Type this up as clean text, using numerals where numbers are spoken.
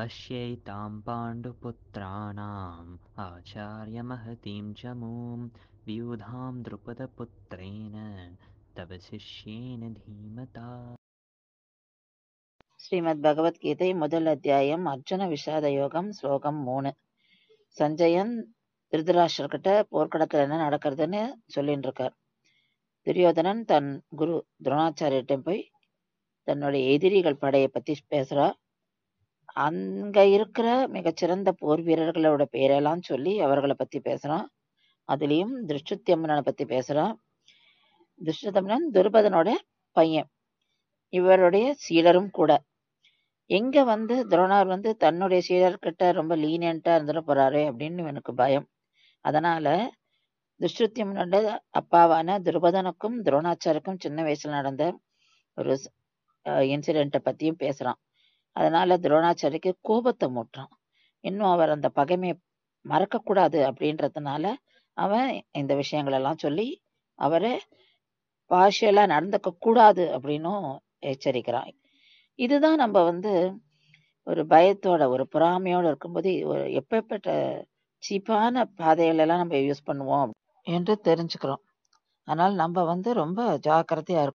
पश्यैतां पाण्डुपुत्राणाम् आचार्यमहतीं च मूं व्यूधां द्रुपदपुत्रेण तव शिष्येन धीमता. ஸ்ரீமத் பகவத்கீதை முதல் அத்தியாயம் அர்ஜுன விஷாத யோகம் ஸ்லோகம் 3. சஞ்சயன் திருதராஷ்டிரர்கிட்ட போர்க்களத்துல என்ன நடக்கிறதுன்னு சொல்லிட்டு இருக்கார். துரியோதனன் தன் குரு துரோணாச்சாரியர்கிட்ட போய் தன்னுடைய எதிரிகள் படையை பத்தி பேசுறா. அங்க இருக்கிற மிகச்சிறந்த போர் வீரர்களோட பேரெல்லாம் சொல்லி அவர்களை பத்தி பேசுறான். அதுலயும் திருஷ்டுத்யம்னனை பத்தி பேசுறான். திருஷ்டுத்யம்னன் துருபதனோட பையன், இவருடைய சீடரும் கூட. எங்க துரோணார் தன்னுடைய சீடர்கிட்ட ரொம்ப லீனியண்டா இருந்துட போறாரு அப்படின்னு எனக்கு பயம். அதனால துஷ்டுத்யம்னோட அப்பாவான துருபதனுக்கும் துரோணாச்சாருக்கும் சின்ன வயசுல நடந்த ஒரு இன்சிடென்ட்டை பத்தியும் பேசுறான். அதனால துரோணாச்சாரிக்கு கோபத்தை மூட்டுறான். இன்னும் அவர் அந்த பகைமையை மறக்கக்கூடாது அப்படின்றதுனால அவன் இந்த விஷயங்கள் எல்லாம் சொல்லி அவரை பார்ஷியலா நடந்துக்க கூடாது அப்படின்னும் எச்சரிக்கிறான். இதுதான் நம்ம ஒரு பயத்தோட ஒரு பொறாமையோட இருக்கும்போது எப்பேற்பட்ட சீப்பான பாதைகள் எல்லாம் நம்ம யூஸ் பண்ணுவோம் என்று தெரிஞ்சுக்கிறோம். அதனால நம்ம ரொம்ப ஜாக்கிரதையா இருக்கணும்.